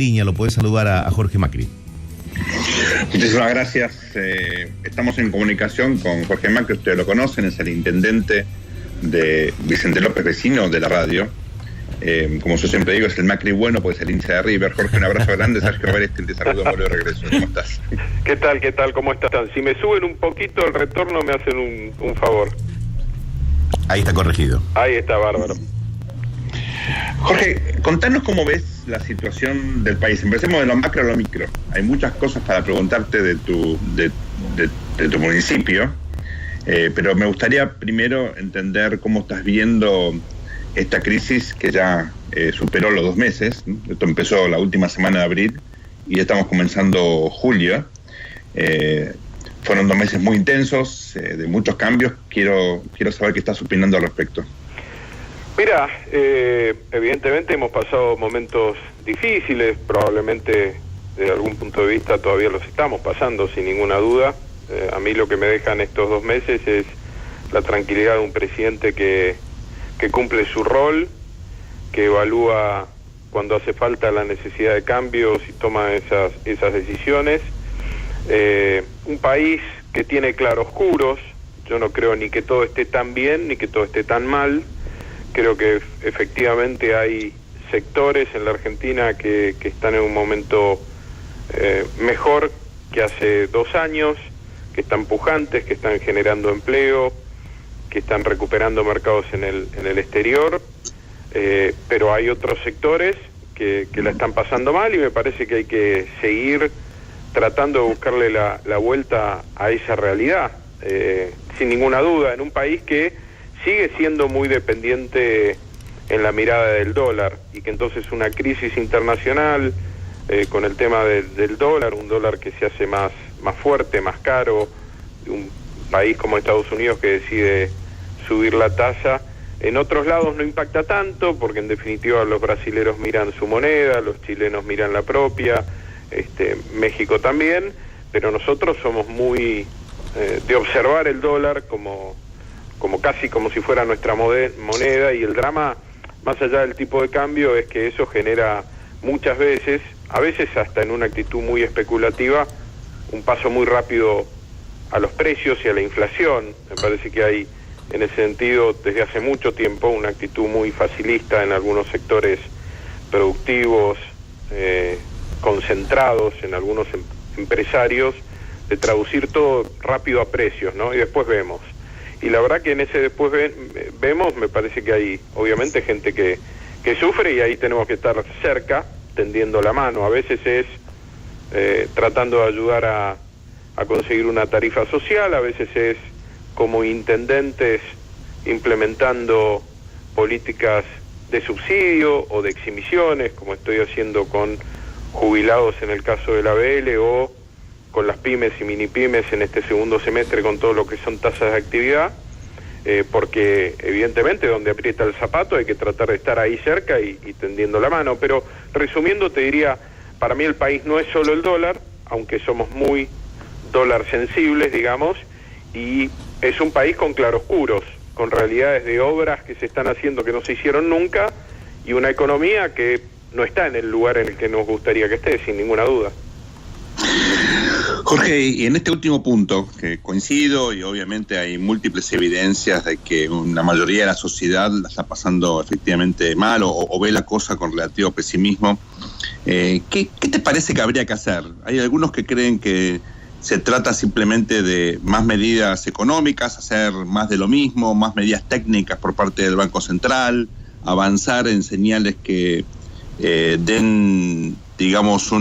línea, lo podés saludar a Jorge Macri. Muchísimas gracias. Estamos en comunicación con Jorge Macri, ustedes lo conocen, es el intendente de Vicente López, vecino de la radio. Como yo siempre digo, es el Macri bueno, pues el hincha de River. Jorge, un abrazo grande. Sergio Beresti, te saludo, vuelvo de regreso. ¿Cómo estás? ¿Qué tal? ¿Cómo están? Si me suben un poquito el retorno, me hacen un favor. Ahí está corregido. Ahí está, bárbaro. Jorge, contanos cómo ves la situación del país. Empecemos de lo macro a lo micro. Hay muchas cosas para preguntarte de tu municipio, pero me gustaría primero entender cómo estás viendo esta crisis que ya superó los 2 meses. Esto empezó la última semana de abril y ya estamos comenzando julio. Fueron 2 meses muy intensos, de muchos cambios. Quiero saber qué estás opinando al respecto. Mira, evidentemente hemos pasado momentos difíciles, probablemente desde algún punto de vista todavía los estamos pasando, sin ninguna duda. A mí lo que me dejan estos 2 meses es la tranquilidad de un presidente que cumple su rol, que evalúa cuando hace falta la necesidad de cambios y toma esas decisiones. Un país que tiene claroscuros. Yo no creo ni que todo esté tan bien ni que todo esté tan mal. Creo que efectivamente hay sectores en la Argentina que están en un momento mejor que hace 2 años, que están pujantes, que están generando empleo, que están recuperando mercados en el exterior, pero hay otros sectores que la están pasando mal y me parece que hay que seguir tratando de buscarle la vuelta a esa realidad, sin ninguna duda, en un país que sigue siendo muy dependiente en la mirada del dólar y que entonces una crisis internacional con el tema del dólar, un dólar que se hace más fuerte, más caro, un país como Estados Unidos que decide subir la tasa, en otros lados no impacta tanto porque en definitiva los brasileros miran su moneda, los chilenos miran la propia, México también, pero nosotros somos muy de observar el dólar como casi como si fuera nuestra moneda, y el drama, más allá del tipo de cambio, es que eso genera muchas veces, a veces hasta en una actitud muy especulativa, un paso muy rápido a los precios y a la inflación. Me parece que hay en ese sentido desde hace mucho tiempo una actitud muy facilista en algunos sectores productivos, concentrados en algunos empresarios, de traducir todo rápido a precios, ¿no? Y después vemos. Y la verdad que en ese después vemos, me parece que hay obviamente gente que sufre y ahí tenemos que estar cerca, tendiendo la mano. A veces es tratando de ayudar a conseguir una tarifa social, a veces es como intendentes implementando políticas de subsidio o de exhibiciones, como estoy haciendo con jubilados en el caso de la ABL o con las pymes y mini pymes en este segundo semestre con todo lo que son tasas de actividad, porque evidentemente donde aprieta el zapato hay que tratar de estar ahí cerca y tendiendo la mano. Pero resumiendo te diría, para mí el país no es solo el dólar, aunque somos muy dólar sensibles, digamos, y es un país con claroscuros, con realidades de obras que se están haciendo que no se hicieron nunca y una economía que no está en el lugar en el que nos gustaría que esté, sin ninguna duda. Jorge, y en este último punto, que coincido y obviamente hay múltiples evidencias de que una mayoría de la sociedad la está pasando efectivamente mal o ve la cosa con relativo pesimismo, ¿qué te parece que habría que hacer? Hay algunos que creen que se trata simplemente de más medidas económicas, hacer más de lo mismo, más medidas técnicas por parte del Banco Central, avanzar en señales que den, digamos,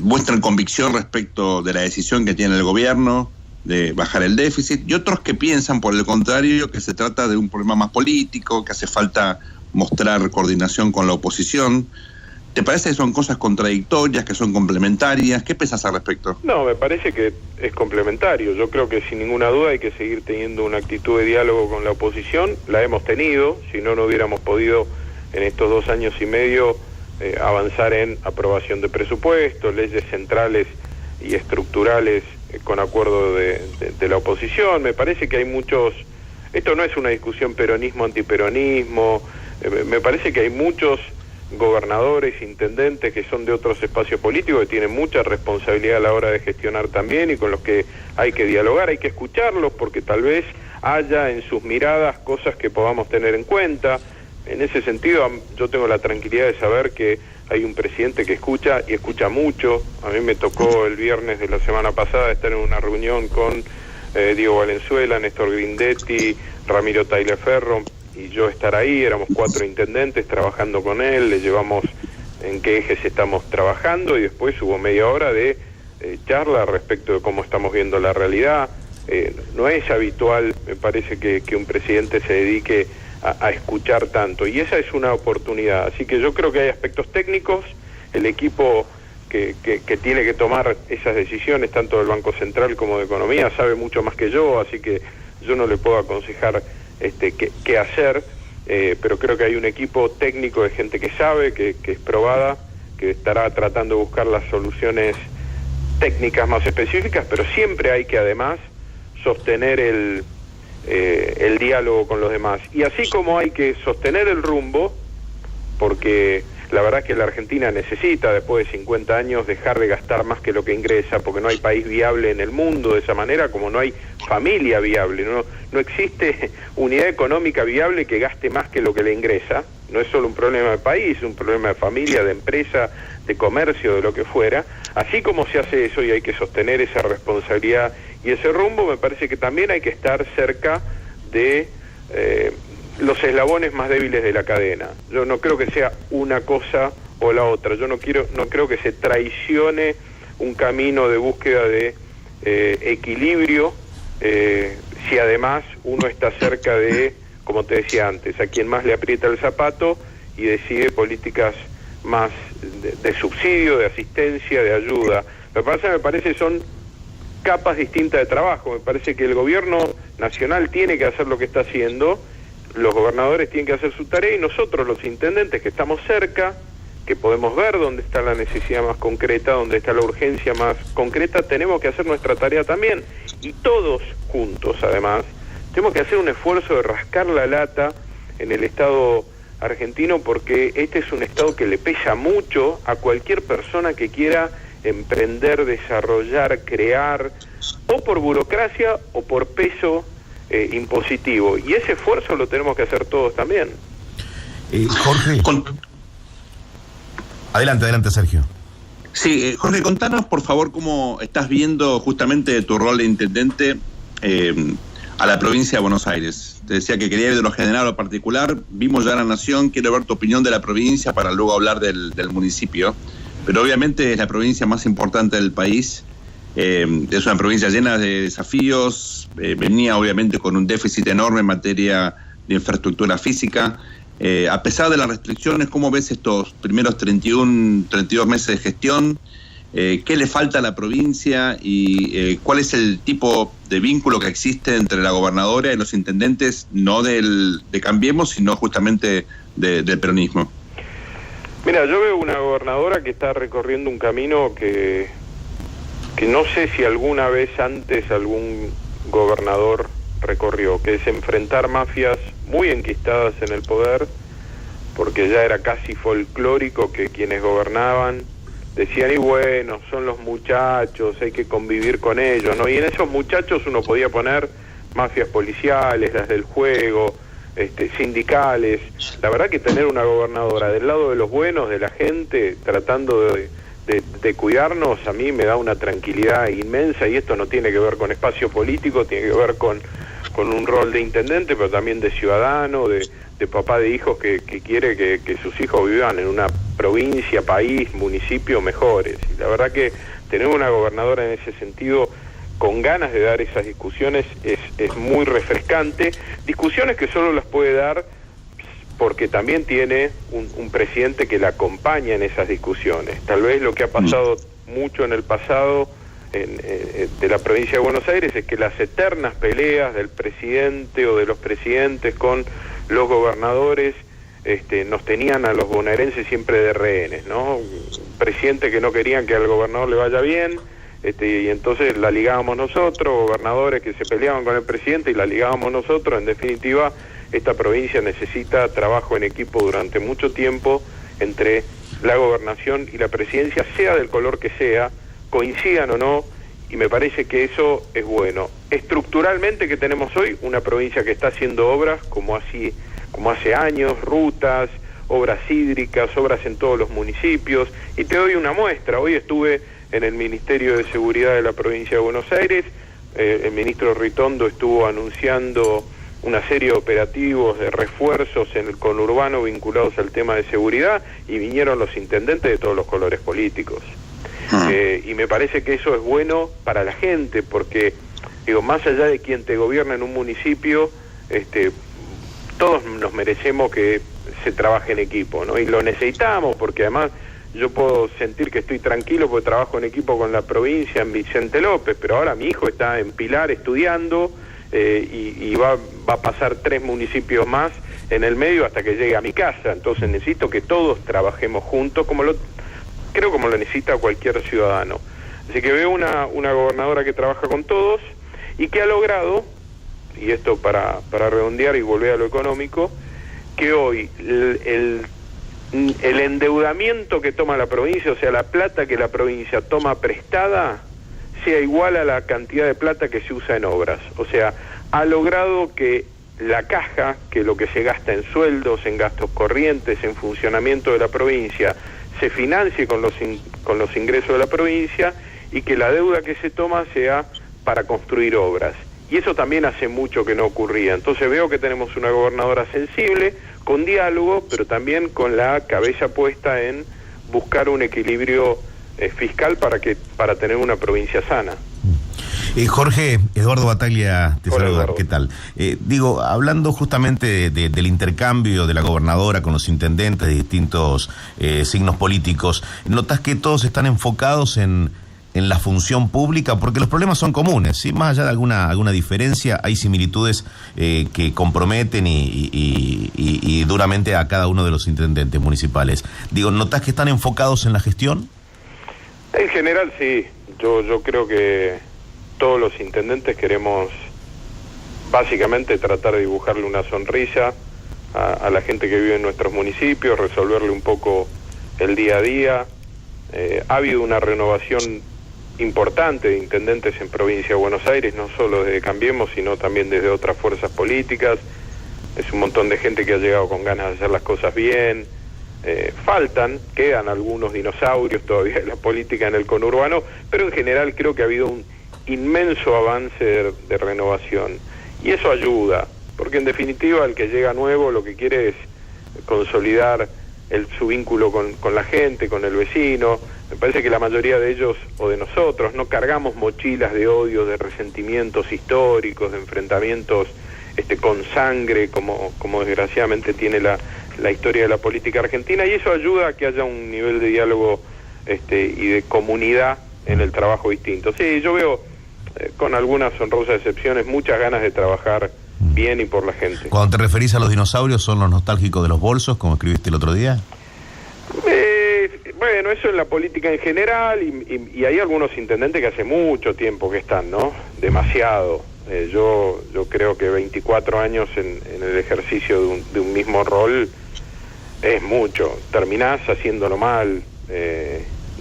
muestran convicción respecto de la decisión que tiene el gobierno de bajar el déficit, y otros que piensan, por el contrario, que se trata de un problema más político, que hace falta mostrar coordinación con la oposición. ¿Te parece que son cosas contradictorias, que son complementarias? ¿Qué pensás al respecto? No, me parece que es complementario. Yo creo que sin ninguna duda hay que seguir teniendo una actitud de diálogo con la oposición. La hemos tenido, si no, no hubiéramos podido en estos 2 años y medio avanzar en aprobación de presupuestos, leyes centrales y estructurales con acuerdo de la oposición. Me parece que hay muchos... Esto no es una discusión peronismo-antiperonismo. Me parece que hay muchos gobernadores, intendentes que son de otros espacios políticos, que tienen mucha responsabilidad a la hora de gestionar también y con los que hay que dialogar, hay que escucharlos porque tal vez haya en sus miradas cosas que podamos tener en cuenta. En ese sentido yo tengo la tranquilidad de saber que hay un presidente que escucha y escucha mucho. A mí me tocó el viernes de la semana pasada estar en una reunión con Diego Valenzuela, Néstor Grindetti, Ramiro Taileferro y yo estar ahí. Éramos 4 intendentes trabajando con él, le llevamos en qué ejes estamos trabajando y después hubo media hora de charla respecto de cómo estamos viendo la realidad. No es habitual, me parece, que un presidente se dedique a escuchar tanto y esa es una oportunidad. Así que yo creo que hay aspectos técnicos, el equipo que tiene que tomar esas decisiones, tanto del Banco Central como de Economía, sabe mucho más que yo, así que yo no le puedo aconsejar qué hacer, pero creo que hay un equipo técnico de gente que sabe, que es probada, que estará tratando de buscar las soluciones técnicas más específicas, pero siempre hay que además sostener el diálogo con los demás. Y así como hay que sostener el rumbo, porque la verdad es que la Argentina necesita, después de 50 años, dejar de gastar más que lo que ingresa, porque no hay país viable en el mundo de esa manera, como no hay familia viable. No existe unidad económica viable que gaste más que lo que le ingresa. No es solo un problema de país, es un problema de familia, de empresa, de comercio, de lo que fuera. Así como se hace eso y hay que sostener esa responsabilidad y ese rumbo, me parece que también hay que estar cerca de los eslabones más débiles de la cadena. Yo no creo que sea una cosa o la otra. Yo no creo que se traicione un camino de búsqueda de equilibrio si además uno está cerca de, como te decía antes, a quien más le aprieta el zapato y decide políticas más de subsidio, de asistencia, de ayuda. Lo que pasa, me parece, son capas distintas de trabajo. Me parece que el gobierno nacional tiene que hacer lo que está haciendo, los gobernadores tienen que hacer su tarea y nosotros, los intendentes que estamos cerca, que podemos ver dónde está la necesidad más concreta, dónde está la urgencia más concreta, tenemos que hacer nuestra tarea también. Y todos juntos, además, tenemos que hacer un esfuerzo de rascar la lata en el Estado argentino, porque este es un Estado que le pesa mucho a cualquier persona que quiera emprender, desarrollar, crear, o por burocracia o por peso impositivo. Y ese esfuerzo lo tenemos que hacer todos también. Jorge. Adelante, Sergio. Sí, Jorge, contanos por favor cómo estás viendo justamente tu rol de intendente a la provincia de Buenos Aires. Te decía que quería ir de lo general a lo particular. Vimos ya la Nación, quiero ver tu opinión de la provincia para luego hablar del municipio. Pero obviamente es la provincia más importante del país. Es una provincia llena de desafíos. Venía obviamente con un déficit enorme en materia de infraestructura física. A pesar de las restricciones, ¿cómo ves estos primeros 32 meses de gestión? ¿Qué le falta a la provincia y cuál es el tipo de vínculo que existe entre la gobernadora y los intendentes, no de Cambiemos, sino justamente del peronismo? Mira, yo veo una gobernadora que está recorriendo un camino que no sé si alguna vez antes algún gobernador recorrió, que es enfrentar mafias muy enquistadas en el poder, porque ya era casi folclórico que quienes gobernaban decían, y bueno, son los muchachos, hay que convivir con ellos, ¿no? Y en esos muchachos uno podía poner mafias policiales, las del juego, sindicales. La verdad que tener una gobernadora del lado de los buenos, de la gente, tratando de cuidarnos, a mí me da una tranquilidad inmensa, y esto no tiene que ver con espacio político, tiene que ver con un rol de intendente, pero también de ciudadano, de papá de hijos que quiere que sus hijos vivan en una provincia, país, municipio mejores. Y la verdad que tener una gobernadora en ese sentido con ganas de dar esas discusiones es muy refrescante. Discusiones que solo las puede dar porque también tiene un presidente que la acompaña en esas discusiones. Tal vez lo que ha pasado mucho en el pasado de la provincia de Buenos Aires es que las eternas peleas del presidente o de los presidentes con los gobernadores nos tenían a los bonaerenses siempre de rehenes, ¿no? Presidentes que no querían que al gobernador le vaya bien, y entonces la ligábamos nosotros, gobernadores que se peleaban con el presidente y la ligábamos nosotros. En definitiva, esta provincia necesita trabajo en equipo durante mucho tiempo entre la gobernación y la presidencia, sea del color que sea, coincidan o no, y me parece que eso es bueno. Estructuralmente que tenemos hoy una provincia que está haciendo obras como hace años, rutas, obras hídricas, obras en todos los municipios, y te doy una muestra. Hoy estuve en el Ministerio de Seguridad de la provincia de Buenos Aires, el ministro Ritondo estuvo anunciando una serie de operativos de refuerzos en el conurbano vinculados al tema de seguridad, y vinieron los intendentes de todos los colores políticos. Y me parece que eso es bueno para la gente, porque, digo, más allá de quien te gobierna en un municipio, todos nos merecemos que se trabaje en equipo, ¿no? Y lo necesitamos, porque además yo puedo sentir que estoy tranquilo porque trabajo en equipo con la provincia en Vicente López, pero ahora mi hijo está en Pilar estudiando, y va a pasar 3 municipios más en el medio hasta que llegue a mi casa. Entonces necesito que todos trabajemos juntos, como lo necesita cualquier ciudadano. Así que veo una gobernadora que trabaja con todos y que ha logrado, y esto para redondear y volver a lo económico, que hoy el endeudamiento que toma la provincia, o sea, la plata que la provincia toma prestada, sea igual a la cantidad de plata que se usa en obras. O sea, ha logrado que la caja, que lo que se gasta en sueldos, en gastos corrientes, en funcionamiento de la provincia, se financie con los ingresos de la provincia, y que la deuda que se toma sea para construir obras. Y eso también hace mucho que no ocurría. Entonces veo que tenemos una gobernadora sensible, con diálogo, pero también con la cabeza puesta en buscar un equilibrio fiscal para tener una provincia sana. Jorge, Eduardo Bataglia te saluda. Eduardo. ¿Qué tal? Hablando justamente del intercambio de la gobernadora con los intendentes de distintos signos políticos, ¿notas que todos están enfocados en la función pública? Porque los problemas son comunes, ¿sí? Más allá de alguna diferencia, hay similitudes que comprometen y duramente a cada uno de los intendentes municipales. Digo, ¿notas que están enfocados en la gestión? En general sí, yo creo que todos los intendentes queremos básicamente tratar de dibujarle una sonrisa a la gente que vive en nuestros municipios, resolverle un poco el día a día. Ha habido una renovación importante de intendentes en provincia de Buenos Aires, no solo desde Cambiemos, sino también desde otras fuerzas políticas. Es un montón de gente que ha llegado con ganas de hacer las cosas bien. Quedan algunos dinosaurios todavía de la política en el conurbano, pero en general creo que ha habido un inmenso avance de renovación, y eso ayuda, porque en definitiva el que llega nuevo lo que quiere es consolidar su vínculo con la gente, con el vecino. Me parece que la mayoría de ellos, o de nosotros, no cargamos mochilas de odio, de resentimientos históricos, de enfrentamientos con sangre, como desgraciadamente tiene la historia de la política argentina, y eso ayuda a que haya un nivel de diálogo y de comunidad en el trabajo distinto. Sí, yo veo, con algunas honrosas excepciones, muchas ganas de trabajar bien y por la gente. Cuando te referís a los dinosaurios, ¿son los nostálgicos de los bolsos, como escribiste el otro día? Bueno, eso en la política en general, y hay algunos intendentes que hace mucho tiempo que están, ¿no? Demasiado. Yo creo que 24 años en el ejercicio de un mismo rol es mucho. Terminás haciéndolo mal.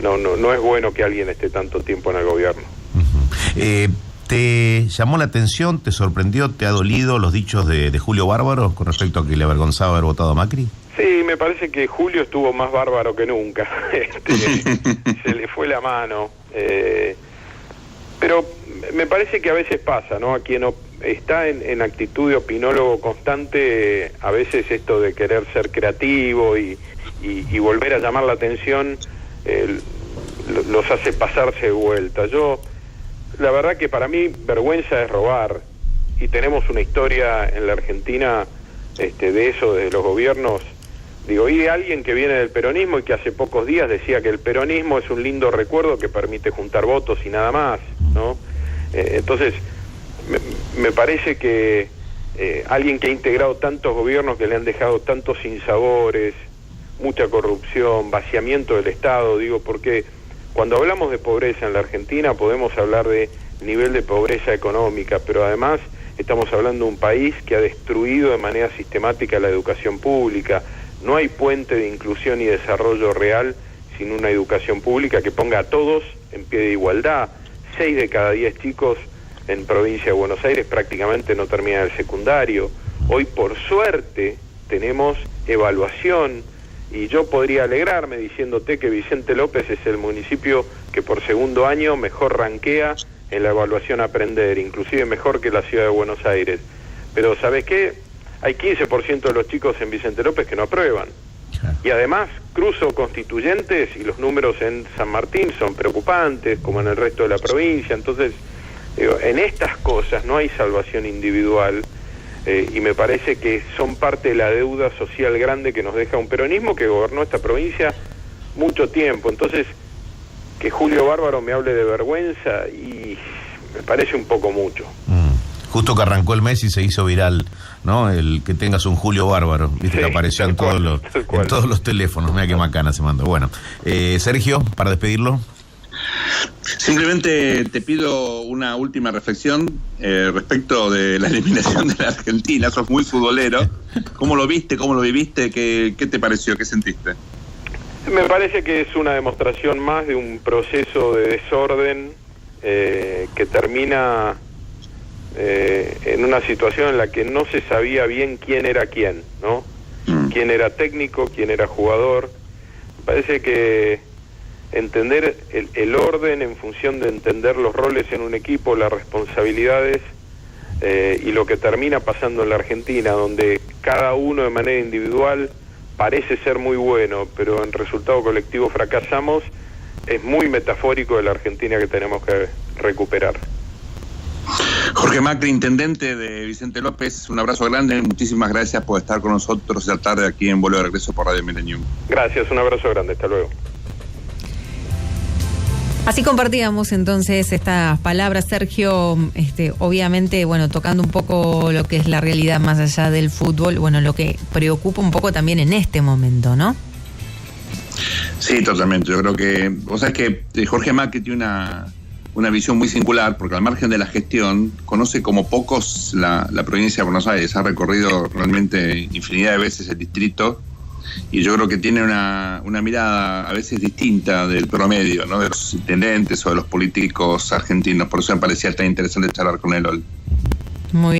No es bueno que alguien esté tanto tiempo en el gobierno. ¿Te llamó la atención, te sorprendió, te ha dolido los dichos de Julio Bárbaro con respecto a que le avergonzaba haber votado a Macri? Sí, me parece que Julio estuvo más bárbaro que nunca. Se le fue la mano. Pero me parece que a veces pasa, ¿no? A quien está en actitud de opinólogo constante, a veces esto de querer ser creativo y volver a llamar la atención los hace pasarse de vuelta. La verdad que para mí vergüenza es robar, y tenemos una historia en la Argentina de eso, de los gobiernos. Digo, y de alguien que viene del peronismo y que hace pocos días decía que el peronismo es un lindo recuerdo que permite juntar votos y nada más, ¿no? Entonces, me parece que alguien que ha integrado tantos gobiernos que le han dejado tantos sinsabores, mucha corrupción, vaciamiento del Estado, digo, porque cuando hablamos de pobreza en la Argentina podemos hablar de nivel de pobreza económica, pero además estamos hablando de un país que ha destruido de manera sistemática la educación pública, No hay puente de inclusión y desarrollo real sin una educación pública que ponga a todos en pie de igualdad. 6 de cada 10 chicos en provincia de Buenos Aires prácticamente no terminan el secundario. Hoy, por suerte, tenemos evaluación, y yo podría alegrarme diciéndote que Vicente López es el municipio que por segundo año mejor rankea en la evaluación Aprender, inclusive mejor que la ciudad de Buenos Aires. Pero ¿sabes qué? Hay 15% de los chicos en Vicente López que no aprueban. Y además cruzo constituyentes y los números en San Martín son preocupantes, como en el resto de la provincia. Entonces, en estas cosas no hay salvación individual, y me parece que son parte de la deuda social grande que nos deja un peronismo que gobernó esta provincia mucho tiempo. Entonces, que Julio Bárbaro me hable de vergüenza y me parece un poco mucho. Justo que arrancó el mes y se hizo viral, ¿no? El que tengas un Julio Bárbaro, viste, sí, que apareció en todos los teléfonos. Mira qué macana se mandó. Bueno, Sergio, para despedirlo. Simplemente te pido una última reflexión respecto de la eliminación de la Argentina. Sos muy futbolero. ¿Cómo lo viste? ¿Cómo lo viviste? ¿Qué te pareció? ¿Qué sentiste? Me parece que es una demostración más de un proceso de desorden que termina en una situación en la que no se sabía bien quién era quién, ¿no? Quién era técnico, quién era jugador. Me parece que entender el orden en función de entender los roles en un equipo, las responsabilidades, y lo que termina pasando en la Argentina, donde cada uno de manera individual parece ser muy bueno, pero en resultado colectivo fracasamos, es muy metafórico de la Argentina que tenemos que recuperar. Jorge Macri, intendente de Vicente López, un abrazo grande, muchísimas gracias por estar con nosotros esta tarde aquí en Vuelo de Regreso por Radio Millennium. Gracias, un abrazo grande, hasta luego. Así compartíamos entonces estas palabras, Sergio, obviamente, bueno, tocando un poco lo que es la realidad más allá del fútbol, bueno, lo que preocupa un poco también en este momento, ¿no? Sí, totalmente. Yo creo que, vos sabés que Jorge Macri tiene una visión muy singular, porque al margen de la gestión, conoce como pocos la provincia de Buenos Aires, ha recorrido realmente infinidad de veces el distrito, y yo creo que tiene una mirada a veces distinta del promedio, ¿no? De los intendentes o de los políticos argentinos. Por eso me parecía tan interesante charlar con él hoy. Muy bien.